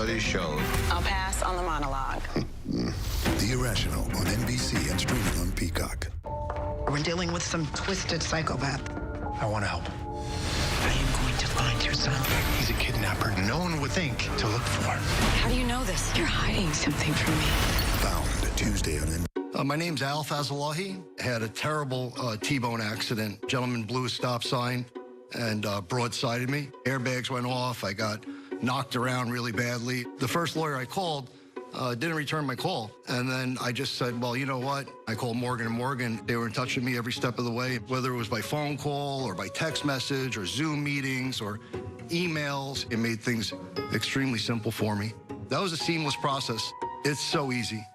reality show. I'll pass on the monologue. The Irrational on NBC and streaming on Peacock. We're dealing with some twisted psychopath. I want to help. I am going to find your son. He's a kidnapper no one would think to look for. How do you know this? You're hiding something from me. Found Tuesday on NBC. My name's Al Fazalahi. Had a terrible T-bone accident. Gentleman blew a stop sign and broadsided me. Airbags went off. I got knocked around really badly. The first lawyer I called didn't return my call. And then I just said, well, you know what? I called Morgan & Morgan. They were in touch with me every step of the way, whether it was by phone call or by text message or Zoom meetings or emails. It made things extremely simple for me. That was a seamless process. It's so easy.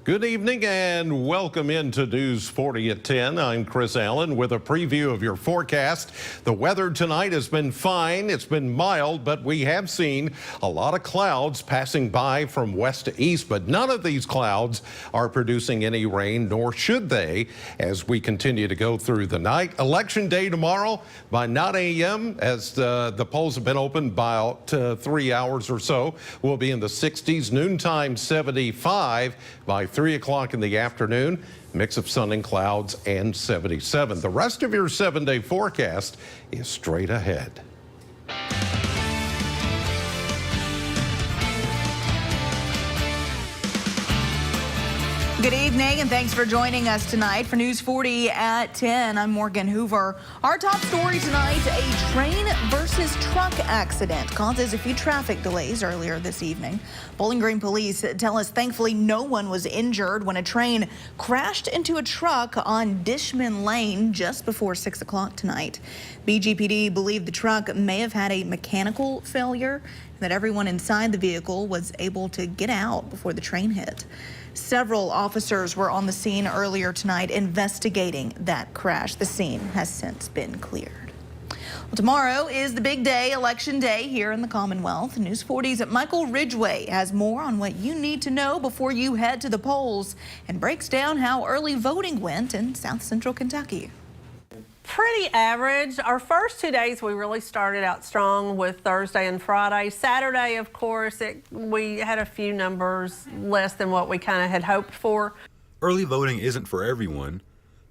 Good evening and welcome into News 40 at 10. I'm Chris Allen with a preview of your forecast. The weather tonight has been fine. It's been mild, but we have seen a lot of clouds passing by from west to east, but none of these clouds are producing any rain, nor should they, as we continue to go through the night. Election day tomorrow by 9 a.m. as the polls have been open by about 3 hours or so. We'll be in the 60s, noontime 75 by 3 o'clock in the afternoon, mix of sun and clouds, and 77. The rest of your 7-day forecast is straight ahead. Good evening and thanks for joining us tonight for News 40 at 10. I'm Morgan Hoover. Our top story tonight, a train versus truck accident causes a few traffic delays earlier this evening. Bowling Green police tell us thankfully no one was injured when a train crashed into a truck on Dishman Lane just before 6 o'clock tonight. BGPD believe the truck may have had a mechanical failure and that everyone inside the vehicle was able to get out before the train hit. Several officers were on the scene earlier tonight investigating that crash. The scene has since been cleared. Well, tomorrow is the big day, Election Day here in the Commonwealth. News 40's Michael Ridgway has more on what you need to know before you head to the polls and breaks down how early voting went in South Central Kentucky. Pretty average. Our first 2 days we really started out strong with Thursday and Friday. Saturday, of course, we had a few numbers less than what we kind of had hoped for. Early voting isn't for everyone,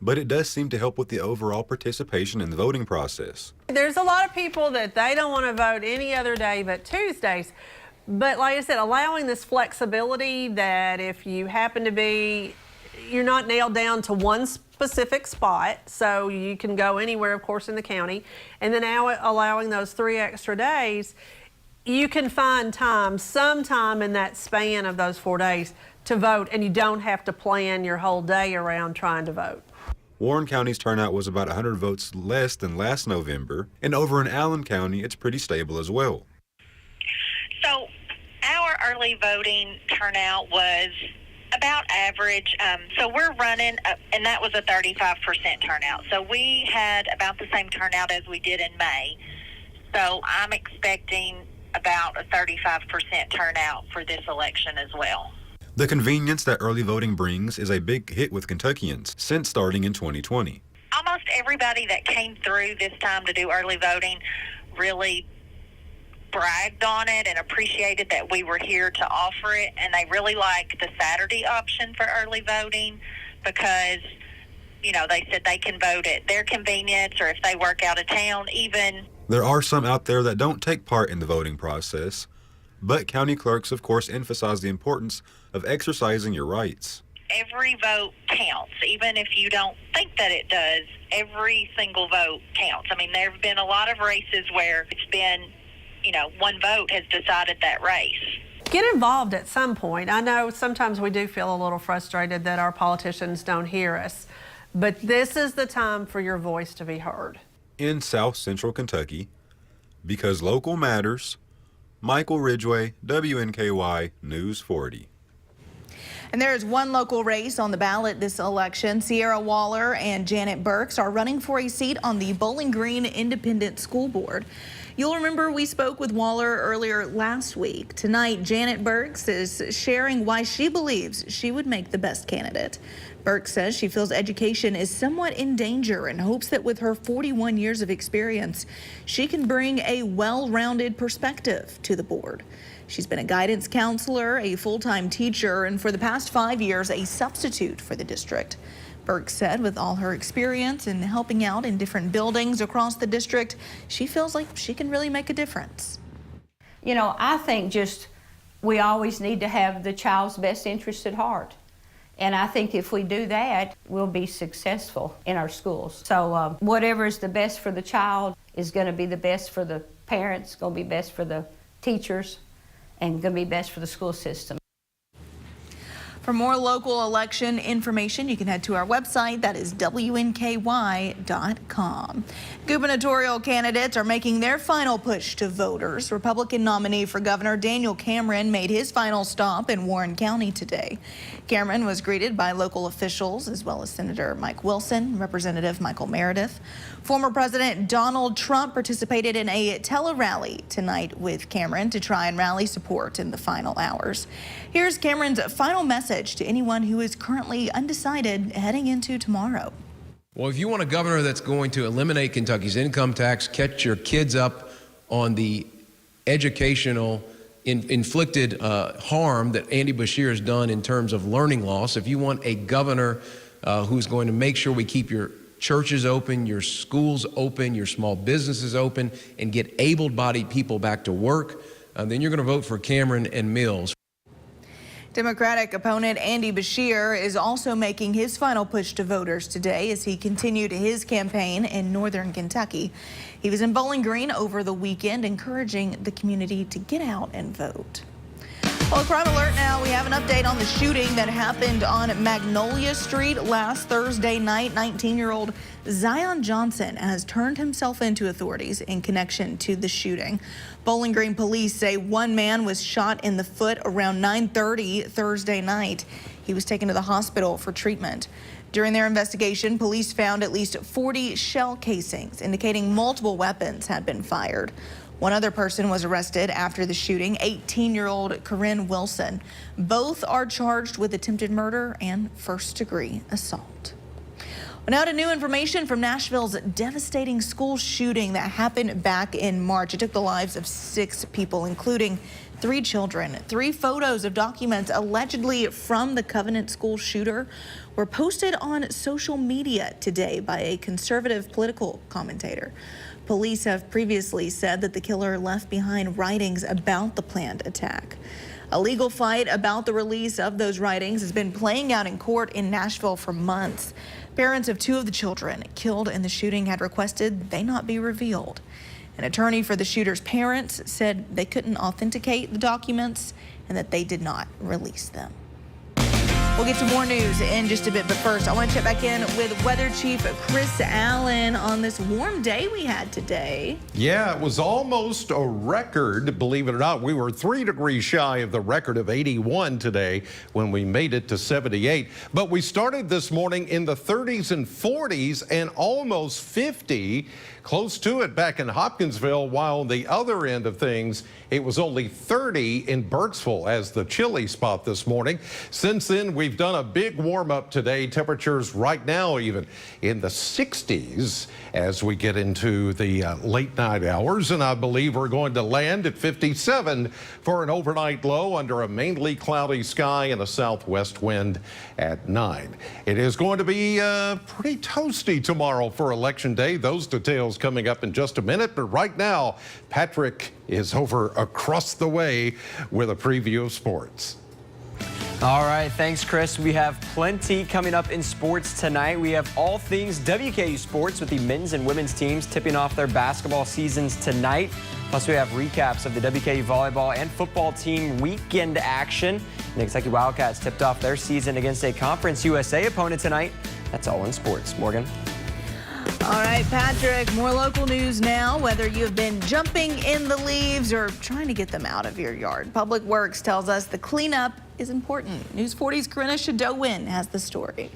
but it does seem to help with the overall participation in the voting process. There's a lot of people that they don't want to vote any other day but Tuesdays. But like I said, allowing this flexibility that if you happen to be, you're not nailed down to one specific spot, so you can go anywhere, of course, in the county. And then now allowing those 3 extra days, you can find time, sometime in that span of those 4 days to vote, and you don't have to plan your whole day around trying to vote. Warren County's turnout was about 100 votes less than last November, and over in Allen County, it's pretty stable as well. So our early voting turnout was about average. So we're running, and that was a 35% turnout. So we had about the same turnout as we did in May. So I'm expecting about a 35% turnout for this election as well. The convenience that early voting brings is a big hit with Kentuckians since starting in 2020. Almost everybody that came through this time to do early voting really bragged on it and appreciated that we were here to offer it, and they really liked the Saturday option for early voting because, you know, they said they can vote at their convenience or if they work out of town even. There are some out there that don't take part in the voting process, but county clerks, of course, emphasize the importance of exercising your rights. Every vote counts, even if you don't think that it does. Every single vote counts. I mean, there have been a lot of races where it's been, you know, one vote has decided that race. Get involved at some point. I know sometimes we do feel a little frustrated that our politicians don't hear us, but this is the time for your voice to be heard. In South Central Kentucky, because local matters, Michael Ridgway, WNKY News 40. And there is one local race on the ballot this election. Sierra Waller and Janet Burks are running for a seat on the Bowling Green Independent School Board. You'll remember we spoke with Waller earlier last week. Tonight, Janet Burks is sharing why she believes she would make the best candidate. Burke says she feels education is somewhat in danger and hopes that with her 41 years of experience, she can bring a well-rounded perspective to the board. She's been a guidance counselor, a full-time teacher, and for the past 5 years, a substitute for the district. Burke said with all her experience in helping out in different buildings across the district, she feels like she can really make a difference. You know, I think just we always need to have the child's best interest at heart. And I think if we do that, we'll be successful in our schools. So whatever is the best for the child is going to be the best for the parents, going to be best for the teachers, and going to be best for the school system. For more local election information, you can head to our website. That is WNKY.com. Gubernatorial candidates are making their final push to voters. Republican nominee for governor Daniel Cameron made his final stop in Warren County today. Cameron was greeted by local officials as well as Senator Mike Wilson, Representative Michael Meredith. Former President Donald Trump participated in a tele-rally tonight with Cameron to try and rally support in the final hours. Here's Cameron's final message to anyone who is currently undecided heading into tomorrow. Well, if you want a governor that's going to eliminate Kentucky's income tax, catch your kids up on the educational inflicted harm that Andy Beshear has done in terms of learning loss, if you want a governor who's going to make sure we keep your churches open, your schools open, your small businesses open, and get able-bodied people back to work, then you're going to vote for Cameron and Mills. Democratic opponent Andy Beshear is also making his final push to voters today as he continued his campaign in northern Kentucky. He was in Bowling Green over the weekend, encouraging the community to get out and vote. Well, a crime alert now. We have an update on the shooting that happened on Magnolia Street last Thursday night. 19-year-old Zion Johnson has turned himself into authorities in connection to the shooting. Bowling Green police say one man was shot in the foot around 9:30 Thursday night. He was taken to the hospital for treatment. During their investigation, police found at least 40 shell casings, indicating multiple weapons had been fired. One other person was arrested after the shooting, 18-year-old Corinne Wilson. Both are charged with attempted murder and first-degree assault. Well, now to new information from Nashville's devastating school shooting that happened back in March. It took the lives of 6 people, including 3 children. 3 photos of documents allegedly from the Covenant School shooter were posted on social media today by a conservative political commentator. Police have previously said that the killer left behind writings about the planned attack. A legal fight about the release of those writings has been playing out in court in Nashville for months. Parents of 2 of the children killed in the shooting had requested they not be revealed. An attorney for the shooter's parents said they couldn't authenticate the documents and that they did not release them. We'll get to more news in just a bit, but first I want to check back in with Weather Chief Chris Allen on this warm day we had today. Yeah, it was almost a record, believe it or not. We were 3 degrees shy of the record of 81 today when we made it to 78. But we started this morning in the 30s and 40s and almost 50, close to it back in Hopkinsville, while on the other end of things, it was only 30 in Burkesville as the chilly spot this morning. Since then, we've done a big warm up today. Temperatures right now even in the 60s as we get into the late night hours. And I believe we're going to land at 57 for an overnight low under a mainly cloudy sky and a southwest wind at 9. It is going to be pretty toasty tomorrow for Election Day. Those details coming up in just a minute. But right now, Patrick is over across the way with a preview of sports. All right, thanks, Chris. We have plenty coming up in sports tonight. We have all things WKU sports with the men's and women's teams tipping off their basketball seasons tonight. Plus, we have recaps of the WKU volleyball and football team weekend action. And the Kentucky Wildcats tipped off their season against a Conference USA opponent tonight. That's all in sports. Morgan. All right, Patrick, more local news now. Whether you have been jumping in the leaves or trying to get them out of your yard, Public Works tells us the cleanup is important. News 40's Corinna Shadowin has the story.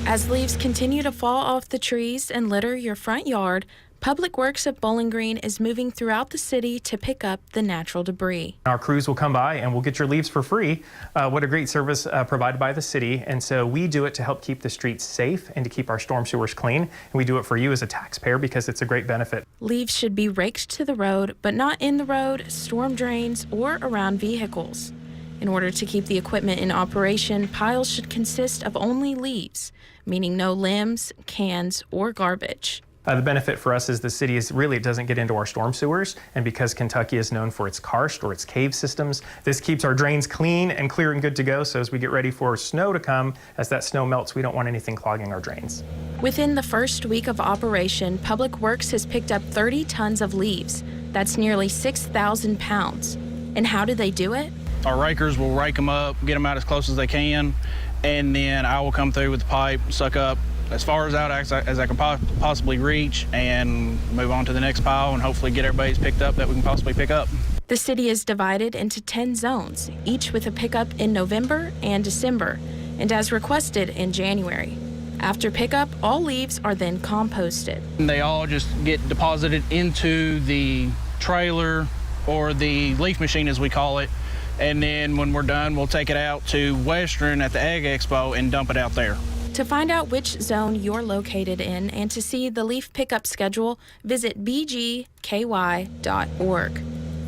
As leaves continue to fall off the trees and litter your front yard, Public Works at Bowling Green is moving throughout the city to pick up the natural debris. Our crews will come by and we'll get your leaves for free. What a great service provided by the city. And so we do it to help keep the streets safe and to keep our storm sewers clean. And we do it for you as a taxpayer because it's a great benefit. Leaves should be raked to the road, but not in the road, storm drains, or around vehicles. In order to keep the equipment in operation, piles should consist of only leaves, meaning no limbs, cans, or garbage. The benefit for us is the city it doesn't get into our storm sewers, and because Kentucky is known for its karst or its cave systems, this keeps our drains clean and clear and good to go. So as we get ready for snow to come, as that snow melts, we don't want anything clogging our drains. Within the first week of operation, Public Works has picked up 30 tons of leaves. That's nearly 6,000 pounds. And how do they do it? Our rakers will rake them up, get them out as close as they can, and then I will come through with the pipe, suck up as far as out as I can possibly reach, and move on to the next pile and hopefully get everybody's picked up that we can possibly pick up. The city is divided into 10 zones, each with a pickup in November and December, and as requested in January. After pickup, all leaves are then composted. And they all just get deposited into the trailer, or the leaf machine as we call it, and then when we're done, we'll take it out to Western at the Ag Expo and dump it out there. To find out which zone you're located in and to see the leaf pickup schedule, visit bgky.org.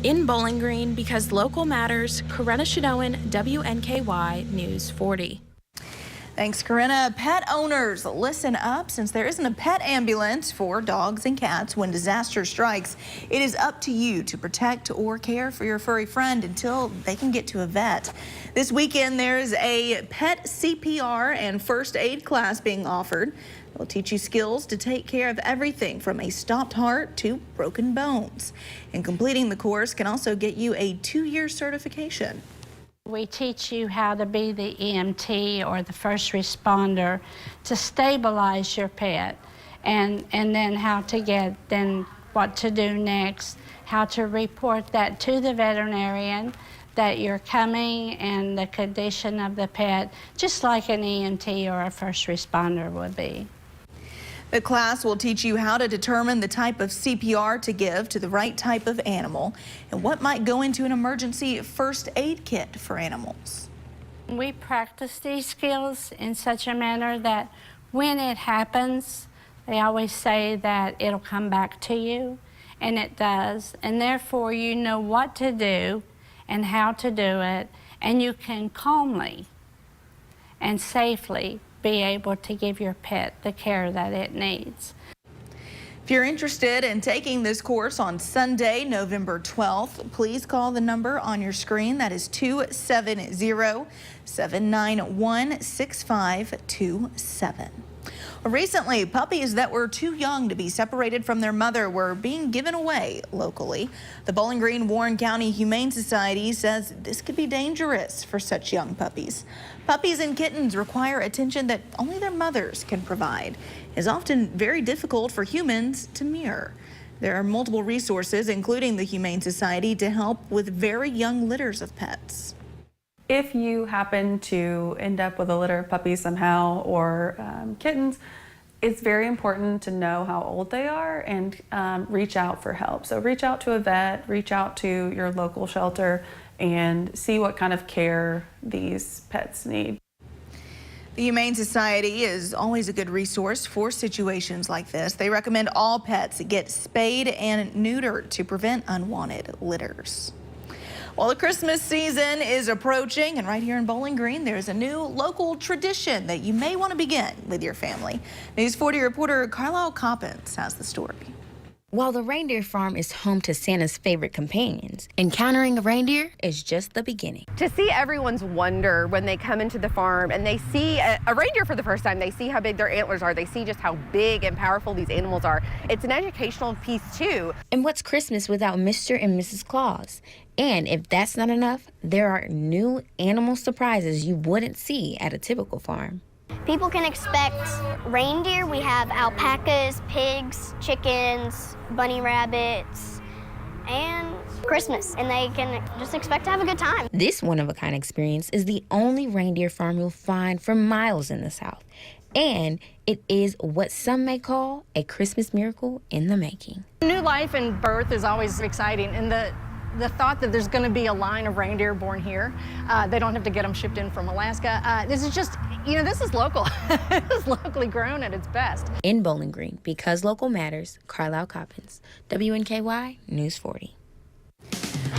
In Bowling Green, because local matters, Corinna Shadowan, WNKY News 40. Thanks, Corinna. Pet owners, listen up. Since there isn't a pet ambulance for dogs and cats when disaster strikes, it is up to you to protect or care for your furry friend until they can get to a vet. This weekend, there's a pet CPR and first aid class being offered. It'll teach you skills to take care of everything from a stopped heart to broken bones. And completing the course can also get you a 2-year certification. We teach you how to be the EMT or the first responder to stabilize your pet, and then how to what to do next, how to report that to the veterinarian that you're coming and the condition of the pet, just like an EMT or a first responder would be. The class will teach you how to determine the type of CPR to give to the right type of animal and what might go into an emergency first aid kit for animals. We practice these skills in such a manner that when it happens, they always say that it'll come back to you, and it does, and therefore you know what to do and how to do it, and you can calmly and safely be able to give your pet the care that it needs. If you're interested in taking this course on Sunday, November 12th, please call the number on your screen. That is 270-791-6527. Recently, puppies that were too young to be separated from their mother were being given away locally. The Bowling Green Warren County Humane Society says this could be dangerous for such young puppies. Puppies and kittens require attention that only their mothers can provide. It is often very difficult for humans to mirror. There are multiple resources, including the Humane Society, to help with very young litters of pets. If you happen to end up with a litter of puppies somehow, or kittens, it's very important to know how old they are and reach out for help. So reach out to a vet, reach out to your local shelter, and see what kind of care these pets need. The Humane Society is always a good resource for situations like this. They recommend all pets get spayed and neutered to prevent unwanted litters. Well, the Christmas season is approaching, and right here in Bowling Green, there's a new local tradition that you may want to begin with your family. News 40 reporter Carlisle Coppins has the story. While the reindeer farm is home to Santa's favorite companions, encountering a reindeer is just the beginning. To see everyone's wonder when they come into the farm and they see a reindeer for the first time, they see how big their antlers are, they see just how big and powerful these animals are. It's an educational piece too. And what's Christmas without Mr. and Mrs. Claus? And if that's not enough, there are new animal surprises you wouldn't see at a typical farm. People can expect reindeer. We have alpacas, pigs, chickens, bunny rabbits, and Christmas. And they can just expect to have a good time. This one-of-a-kind experience is the only reindeer farm you'll find for miles in the South. And it is what some may call a Christmas miracle in the making. New life and birth is always exciting, and the thought that there's going to be a line of reindeer born here, they don't have to get them shipped in from Alaska. This is just, this is local. This is locally grown at its best. In Bowling Green, because local matters, Carlisle Coppins, WNKY News 40.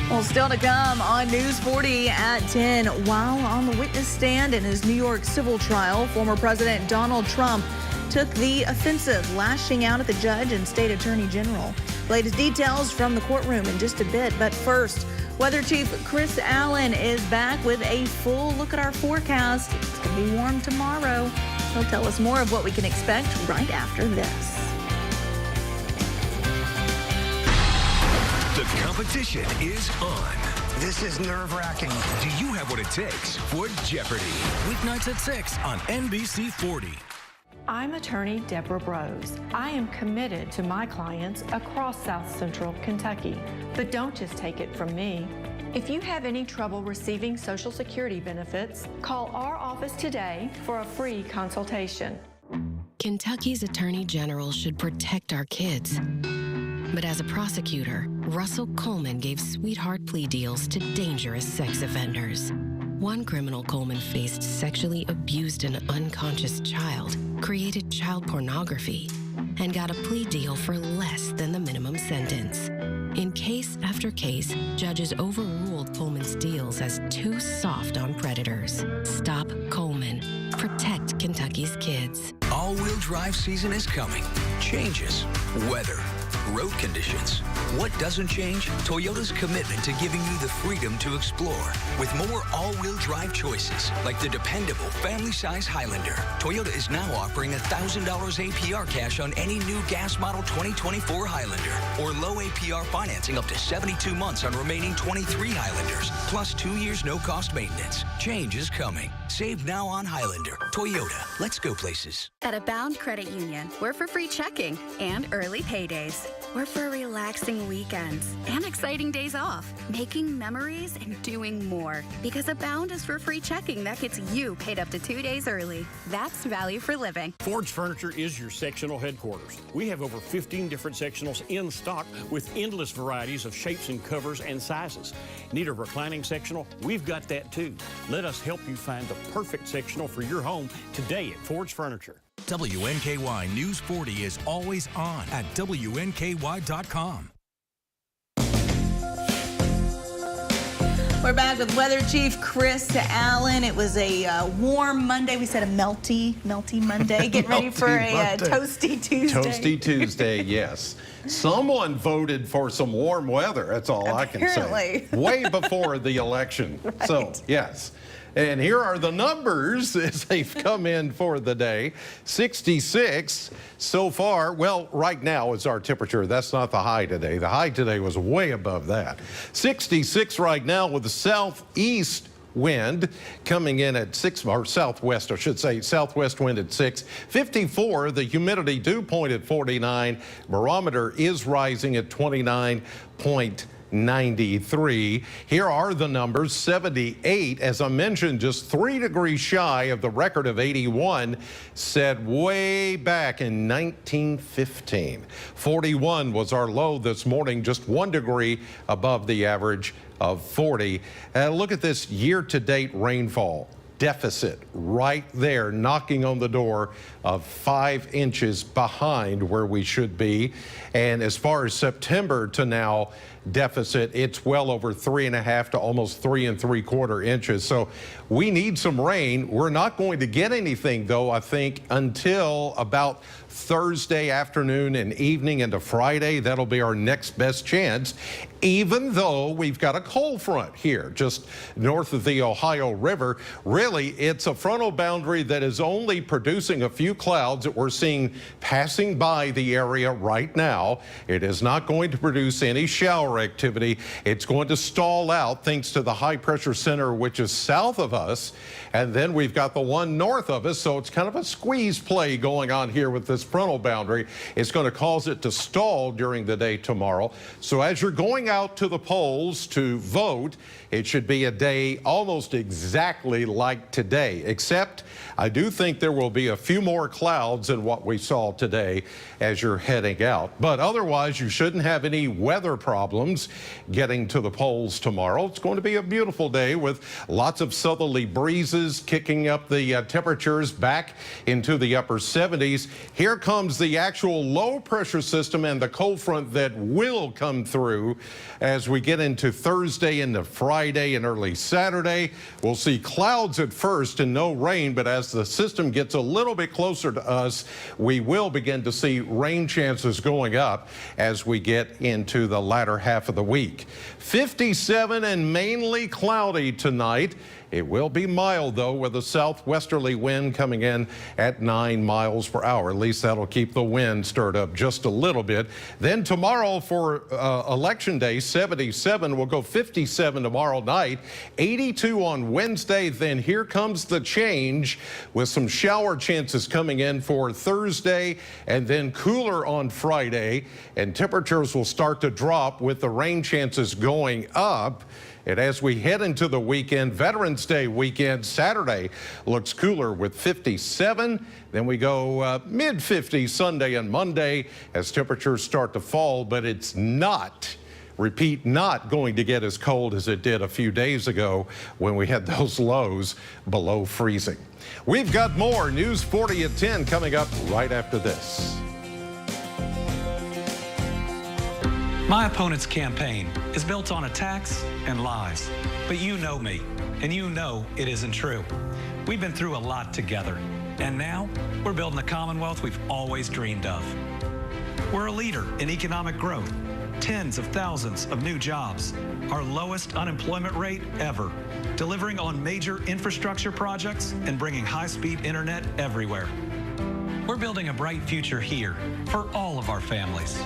Well, still to come on News 40 at 10. While on the witness stand in his New York civil trial, former President Donald Trump took the offensive, lashing out at the judge and state attorney general. Latest details from the courtroom in just a bit. But first, Weather Chief Chris Allen is back with a full look at our forecast. It's going to be warm tomorrow. He'll tell us more of what we can expect right after this. The competition is on. This is nerve-wracking. Do you have what it takes for Jeopardy? Weeknights at 6 on NBC 40. I'm attorney Deborah Brose. I am committed to my clients across South Central Kentucky. But don't just take it from me. If you have any trouble receiving Social Security benefits, call our office today for a free consultation. Kentucky's Attorney General should protect our kids. But as a prosecutor, Russell Coleman gave sweetheart plea deals to dangerous sex offenders. One criminal Coleman faced sexually abused an unconscious child, created child pornography, and got a plea deal for less than the minimum sentence. In case after case, judges overruled Coleman's deals as too soft on predators. Stop Coleman. Protect Kentucky's kids. All-wheel drive season is coming. Changes. Weather. Road conditions. What doesn't change? Toyota's commitment to giving you the freedom to explore. With more all-wheel drive choices, like the dependable family-size Highlander. Toyota is now offering $1,000 APR cash on any new gas model 2024 Highlander, or low APR financing up to 72 months on remaining 23 Highlanders, plus 2 years no-cost maintenance. Change is coming. Save now on Highlander. Toyota. Let's go places. At Abound Credit Union, we're for free checking and early paydays. We're for relaxing weekends and exciting days off, making memories and doing more. Because Abound is for free checking that gets you paid up to 2 days early. That's value for living. Ford's Furniture is your sectional headquarters. We have over 15 different sectionals in stock with endless varieties of shapes and covers and sizes. Need a reclining sectional? We've got that too. Let us help you find the perfect sectional for your home today at Ford's Furniture. WNKY News 40 is always on at WNKY.com. We're back with Weather Chief Chris Allen. It was a warm Monday. We said a melty Monday. Get ready for a toasty Tuesday. Toasty Tuesday, yes. Someone voted for some warm weather. That's all I can say. Way before the election. Right. So, yes. And here are the numbers as they've come in for the day. 66 so far. Well, right now is our temperature. That's not the high today. The high today was way above that. 66 right now with the southeast wind coming in at 6, or southwest, I should say, southwest wind at 6. 54, the humidity dew point at 49. Barometer is rising at 29.93. Here are the numbers. 78, as I mentioned, just 3 degrees shy of the record of 81 set way back in 1915. 41 was our low this morning, just 1 degree above the average of 40. Look at this year-to-date rainfall deficit right there, knocking on the door of 5 inches behind where we should be. And as far as September to now deficit, it's well over 3.5 to almost 3 3/4 inches. So we need some rain. We're not going to get anything, though, I think, until about Thursday afternoon and evening into Friday. That'll be our next best chance, even though we've got a cold front here just north of the Ohio River. Really, it's a frontal boundary that is only producing a few clouds that we're seeing passing by the area right now. It is not going to produce any shower activity. It's going to stall out thanks to the high pressure center, which is south of us. And then we've got the one north of us. So it's kind of a squeeze play going on here with this frontal boundary. It's going to cause it to stall during the day tomorrow. So as you're going out to the polls to vote, it should be a day almost exactly like today, except I do think there will be a few more clouds than what we saw today as you're heading out. But otherwise, you shouldn't have any weather problems getting to the polls tomorrow. It's going to be a beautiful day with lots of southerly breezes kicking up the temperatures back into the upper 70s. Here comes the actual low pressure system and the cold front that will come through as we get into Thursday into Friday and early Saturday. We'll see clouds at first and no rain, but as the system gets a little bit closer to us, we will begin to see rain chances going up as we get into the latter half of the week. 57 and mainly cloudy tonight. It will be mild, though, with a southwesterly wind coming in at 9 miles per hour. At least that'll keep the wind stirred up just a little bit. Then tomorrow for Election Day, 77. We'll go 57 tomorrow night, 82 on Wednesday. Then here comes the change with some shower chances coming in for Thursday and then cooler on Friday. And temperatures will start to drop with the rain chances going up. And as we head into the weekend, Veterans Day weekend, Saturday looks cooler with 57. Then we go mid-50s Sunday and Monday as temperatures start to fall, but it's not, repeat, not going to get as cold as it did a few days ago when we had those lows below freezing. We've got more News 40 at 10 coming up right after this. My opponent's campaign is built on attacks and lies. But you know me, and you know it isn't true. We've been through a lot together, and now we're building the Commonwealth we've always dreamed of. We're a leader in economic growth, tens of thousands of new jobs, our lowest unemployment rate ever, delivering on major infrastructure projects and bringing high-speed internet everywhere. We're building a bright future here for all of our families.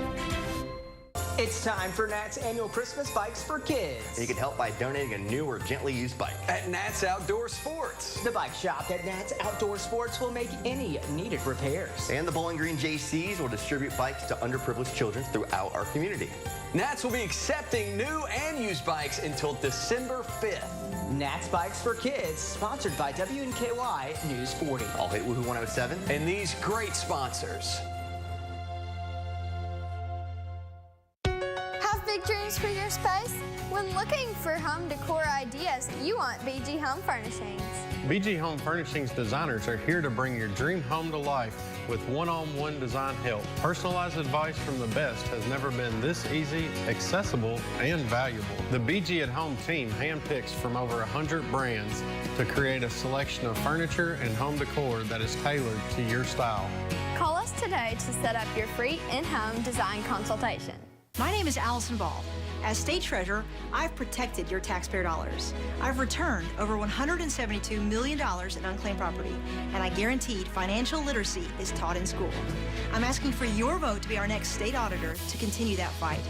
It's time for Nat's annual Christmas Bikes for Kids. And you can help by donating a new or gently used bike. At Nat's Outdoor Sports. The bike shop at Nat's Outdoor Sports will make any needed repairs. And the Bowling Green JCs will distribute bikes to underprivileged children throughout our community. Nat's will be accepting new and used bikes until December 5th. Nat's Bikes for Kids, sponsored by WNKY News 40. I'll hit Woohoo 107. And these great sponsors. Big dreams for your space? When looking for home decor ideas, you want BG Home Furnishings. BG Home Furnishings designers are here to bring your dream home to life with one-on-one design help. Personalized advice from the best has never been this easy, accessible, and valuable. The BG at Home team handpicks from over 100 brands to create a selection of furniture and home decor that is tailored to your style. Call us today to set up your free in-home design consultation. My name is Allison Ball. As State Treasurer, I've protected your taxpayer dollars. I've returned over $172 million in unclaimed property, and I guaranteed financial literacy is taught in school. I'm asking for your vote to be our next state auditor to continue that fight.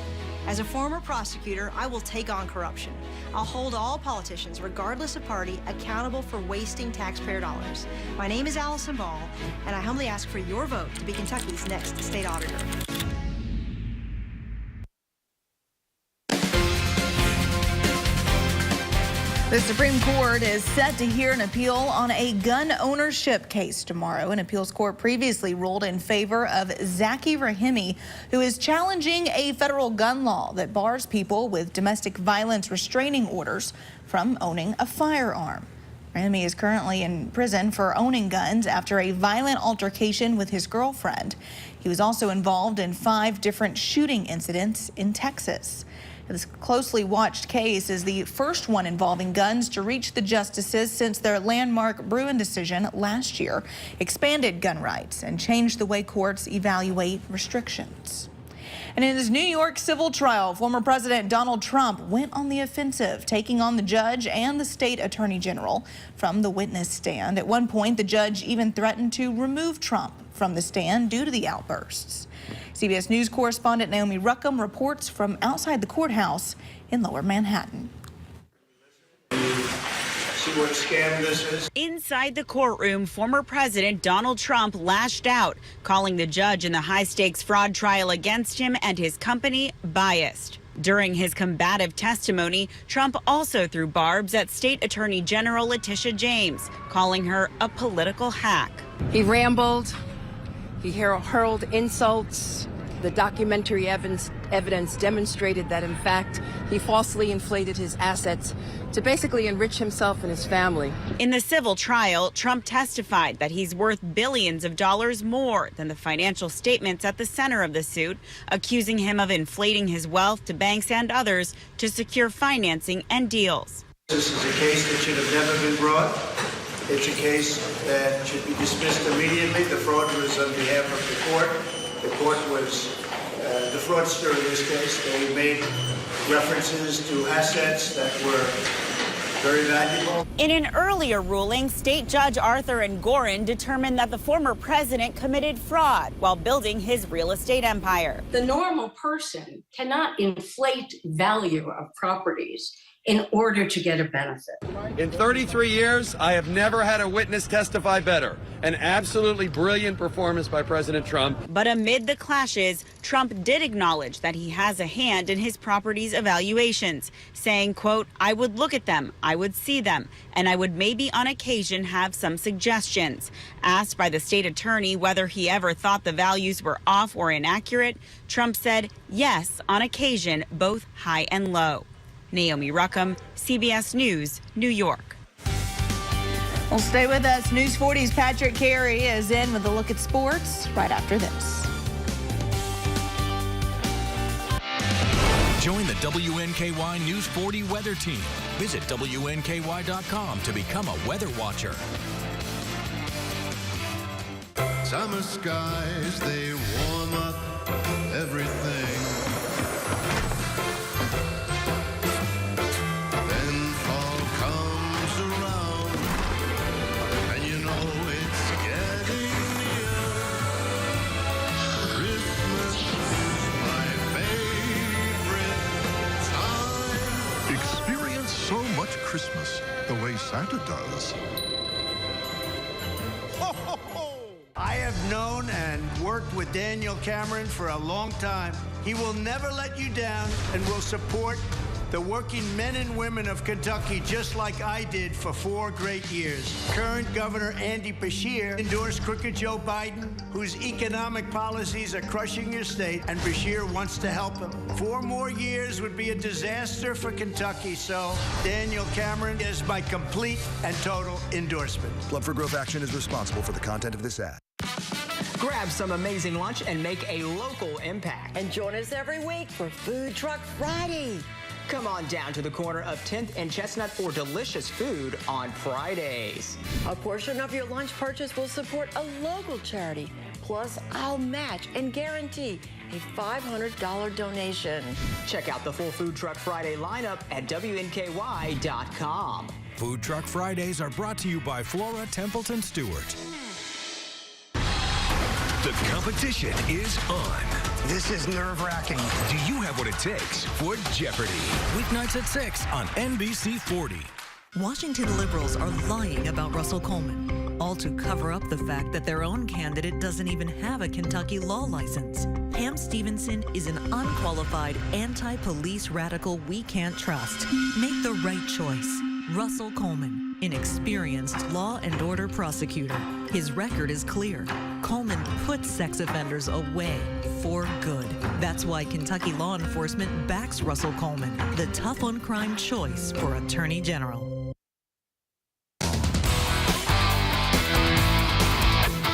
As a former prosecutor, I will take on corruption. I'll hold all politicians, regardless of party, accountable for wasting taxpayer dollars. My name is Allison Ball, and I humbly ask for your vote to be Kentucky's next state auditor. The Supreme Court is set to hear an appeal on a gun ownership case tomorrow. An appeals court previously ruled in favor of Zaki Rahimi, who is challenging a federal gun law that bars people with domestic violence restraining orders from owning a firearm. Rahimi is currently in prison for owning guns after a violent altercation with his girlfriend. He was also involved in 5 different shooting incidents in Texas. This closely watched case is the first one involving guns to reach the justices since their landmark Bruin decision last year expanded gun rights and changed the way courts evaluate restrictions. And in his New York civil trial, former President Donald Trump went on the offensive, taking on the judge and the state attorney general from the witness stand. At one point, the judge even threatened to remove Trump from the stand due to the outbursts. CBS News correspondent Naomi Ruckham reports from outside the courthouse in Lower Manhattan. what scam this is. Inside the courtroom, former President Donald Trump lashed out, calling the judge in the high-stakes fraud trial against him and his company biased. During his combative testimony, Trump also threw barbs at State Attorney General Letitia James, calling her a political hack. He rambled, he hurled insults. The documentary evidence demonstrated that, in fact, he falsely inflated his assets to basically enrich himself and his family. In the civil trial, Trump testified that he's worth billions of dollars more than the financial statements at the center of the suit, accusing him of inflating his wealth to banks and others to secure financing and deals. This is a case that should have never been brought. It's a case that should be dismissed immediately. The fraud was on behalf of the court. The court was the fraudster in this case. They made references to assets that were very valuable. In an earlier ruling, State Judge Arthur Engoron determined that the former president committed fraud while building his real estate empire. The normal person cannot inflate value of properties in order to get a benefit. In 33 years, I have never had a witness testify better. An absolutely brilliant performance by President Trump. But amid the clashes, Trump did acknowledge that he has a hand in his property's evaluations, saying, quote, "I would look at them, I would see them, and I would maybe on occasion have some suggestions." Asked by the state attorney whether he ever thought the values were off or inaccurate, Trump said, yes, on occasion, both high and low. Naomi Ruckham, CBS News, New York. Well, stay with us. News 40's Patrick Carey is in with a look at sports right after this. Join the WNKY News 40 weather team. Visit WNKY.com to become a weather watcher. Summer skies, they warm up everything. Then fall comes around, and you know it's getting near. Christmas is my favorite time. Experience so much Christmas the way Santa does. I have known and worked with Daniel Cameron for a long time. He will never let you down and will support the working men and women of Kentucky just like I did for 4 great years. Current Governor Andy Beshear endorsed crooked Joe Biden, whose economic policies are crushing your state, and Beshear wants to help him. 4 more years would be a disaster for Kentucky, so Daniel Cameron is my complete and total endorsement. Club for Growth Action is responsible for the content of this ad. Grab some amazing lunch and make a local impact. And join us every week for Food Truck Friday. Come on down to the corner of 10th and Chestnut for delicious food on Fridays. A portion of your lunch purchase will support a local charity. Plus, I'll match and guarantee a $500 donation. Check out the full Food Truck Friday lineup at WNKY.com. Food Truck Fridays are brought to you by Flora Templeton Stewart. The competition is on. This is nerve-wracking. Do you have what it takes for Jeopardy? Weeknights at 6 on NBC 40. Washington liberals are lying about Russell Coleman, all to cover up the fact that their own candidate doesn't even have a Kentucky law license. Pam Stevenson is an unqualified anti-police radical we can't trust. Make the right choice. Russell Coleman, an experienced law and order prosecutor. His record is clear. Coleman puts sex offenders away for good. That's why Kentucky law enforcement backs Russell Coleman, the tough on crime choice for Attorney General.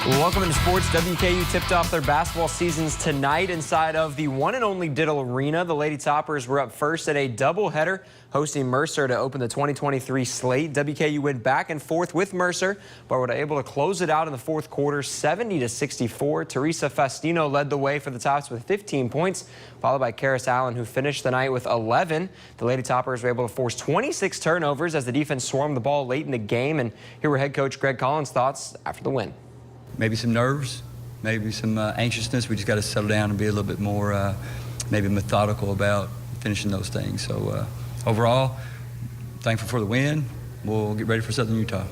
Welcome into sports. WKU tipped off their basketball seasons tonight inside of the one and only Diddle Arena. The Lady Toppers were up first at a doubleheader, hosting Mercer to open the 2023 slate. WKU went back and forth with Mercer, but were able to close it out in the fourth quarter, 70-64. Teresa Fastino led the way for the Tops with 15 points, followed by Karis Allen, who finished the night with 11. The Lady Toppers were able to force 26 turnovers as the defense swarmed the ball late in the game. And here were head coach Greg Collins' thoughts after the win. Maybe some nerves, maybe some anxiousness. We just got to settle down and be a little bit more maybe methodical about finishing those things. So overall, thankful for the win, we'll get ready for Southern Utah.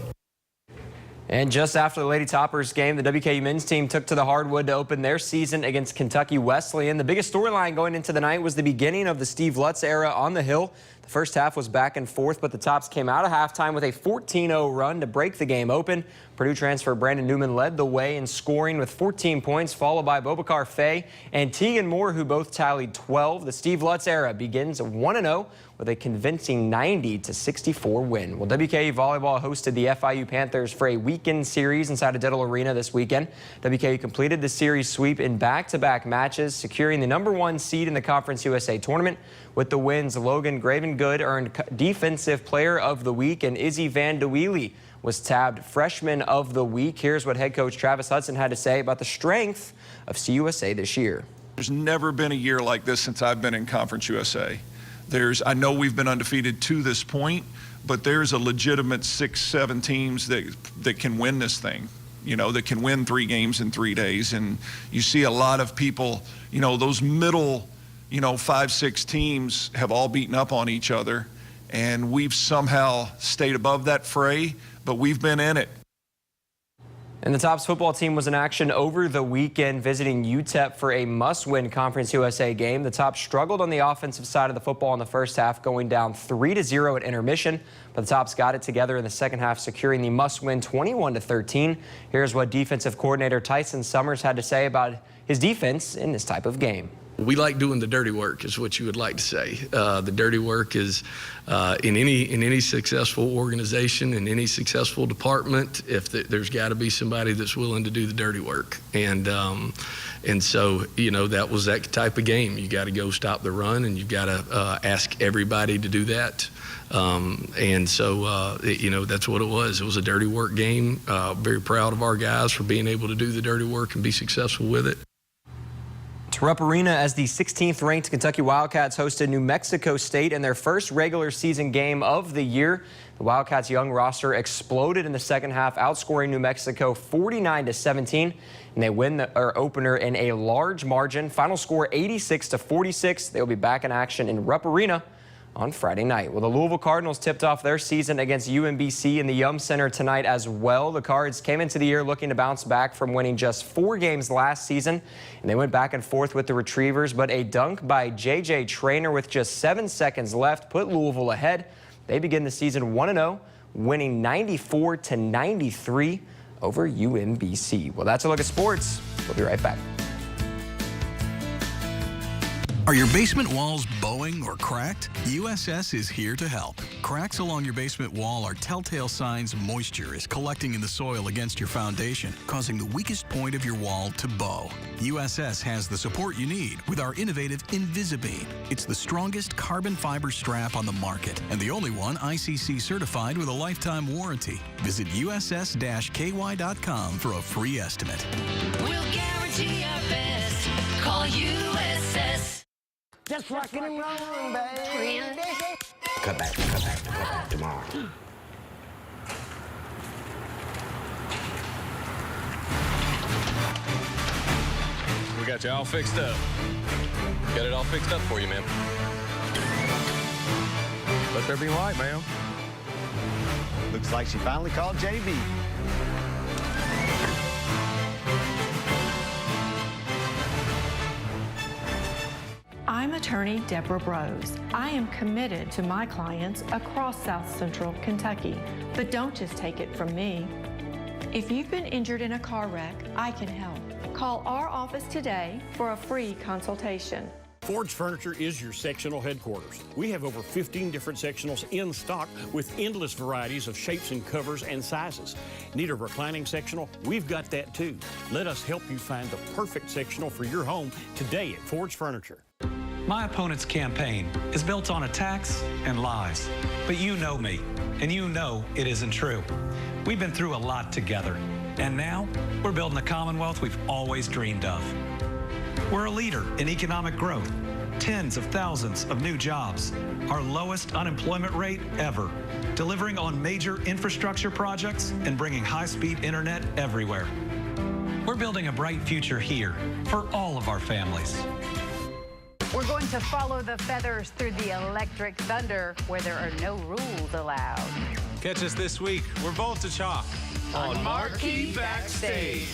And just after the Lady Toppers game, the WKU men's team took to the hardwood to open their season against Kentucky Wesleyan. The biggest storyline going into the night was the beginning of the Steve Lutz era on the Hill. The first half was back and forth, but the Tops came out of halftime with a 14-0 run to break the game open. Purdue transfer Brandon Newman led the way in scoring with 14 points, followed by Bobakar Faye and Tegan Moore, who both tallied 12. The Steve Lutz era begins 1-0 with a convincing 90-64 win. Well, WKU volleyball hosted the FIU Panthers for a weekend series inside of Diddle Arena this weekend. WKU completed the series sweep in back-to-back matches, securing the #1 seed in the Conference USA tournament. With the wins, Logan Gravengood earned Defensive Player of the Week, and Izzy Van de Wheelie was tabbed Freshman of the Week. Here's what head coach Travis Hudson had to say about the strength of CUSA this year. There's never been a year like this since I've been in Conference USA. I know we've been undefeated to this point, but there's a legitimate 6-7 teams that can win this thing, you know, that can win 3 games in 3 days. And you see a lot of people, you know, those middle, 5-6 teams have all beaten up on each other, and we've somehow stayed above that fray, but we've been in it. And the Tops football team was in action over the weekend, visiting UTEP for a must-win Conference USA game. The Tops struggled on the offensive side of the football in the first half, going down 3-0 at intermission. But the Tops got it together in the second half, securing the must-win 21-13. Here's what defensive coordinator Tyson Summers had to say about his defense in this type of game. We like doing the dirty work, is what you would like to say. The dirty work is in any successful organization, in any successful department, there's got to be somebody that's willing to do the dirty work. And so, that was that type of game. You got to go stop the run, and you've got to ask everybody to do that. And so, that's what it was. It was a dirty work game. Very proud of our guys for being able to do the dirty work and be successful with it. To Rupp Arena as the 16th ranked Kentucky Wildcats hosted New Mexico State in their first regular season game of the year. The Wildcats' young roster exploded in the second half, outscoring New Mexico 49-17, and they win the opener in a large margin. Final score 86-46. They'll be back in action in Rupp Arena on Friday night. Well, the Louisville Cardinals tipped off their season against UMBC in the Yum Center tonight as well. The Cards came into the year looking to bounce back from winning just 4 games last season, and they went back and forth with the Retrievers, but a dunk by J.J. Traynor with just 7 seconds left put Louisville ahead. They begin the season 1-0, winning 94-93 over UMBC. Well, that's a look at sports. We'll be right back. Are your basement walls bowing or cracked? USS is here to help. Cracks along your basement wall are telltale signs moisture is collecting in the soil against your foundation, causing the weakest point of your wall to bow. USS has the support you need with our innovative Invisibeam. It's the strongest carbon fiber strap on the market and the only one ICC certified with a lifetime warranty. Visit uss-ky.com for a free estimate. We'll guarantee our best. Call USS. Just rockin' and rollin', baby. Cut back tomorrow. We got you all fixed up. Got it all fixed up for you, ma'am. Let there be light, ma'am. Looks like she finally called JB. I'm attorney Deborah Brose. I am committed to my clients across South Central Kentucky. But don't just take it from me. If you've been injured in a car wreck, I can help. Call our office today for a free consultation. Ford's Furniture is your sectional headquarters. We have over 15 different sectionals in stock with endless varieties of shapes and covers and sizes. Need a reclining sectional? We've got that too. Let us help you find the perfect sectional for your home today at Ford's Furniture. My opponent's campaign is built on attacks and lies. But you know me, and you know it isn't true. We've been through a lot together, and now we're building the Commonwealth we've always dreamed of. We're a leader in economic growth, tens of thousands of new jobs, our lowest unemployment rate ever, delivering on major infrastructure projects and bringing high-speed internet everywhere. We're building a bright future here for all of our families. We're going to follow the feathers through the electric thunder where there are no rules allowed. Catch us this week. We're both to chalk on Marquee Backstage.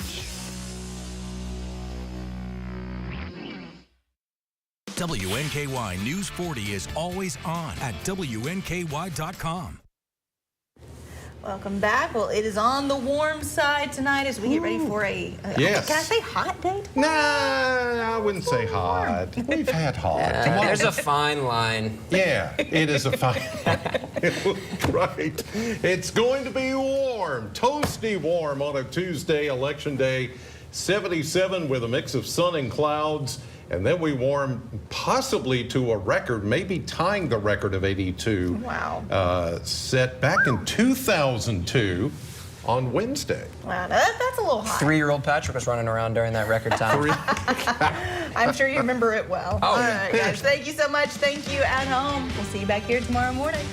WNKY News 40 is always on at WNKY.com. Welcome back. Well, it is on the warm side tonight as we get ready for a Yes. Can I say hot day tomorrow? Nah, I wouldn't say hot. We've had hot. Come on. There's a fine line. Yeah, it is a fine line. Right. It's going to be warm, toasty warm on a Tuesday, Election Day. 77 with a mix of sun and clouds. And then we warm possibly to a record, maybe tying the record of 82. Wow. Set back in 2002 on Wednesday. Wow, that's a little hot. 3-year-old Patrick was running around during that record time. I'm sure you remember it well. Oh, All yeah. right, guys. Thank you so much. Thank you at home. We'll see you back here tomorrow morning.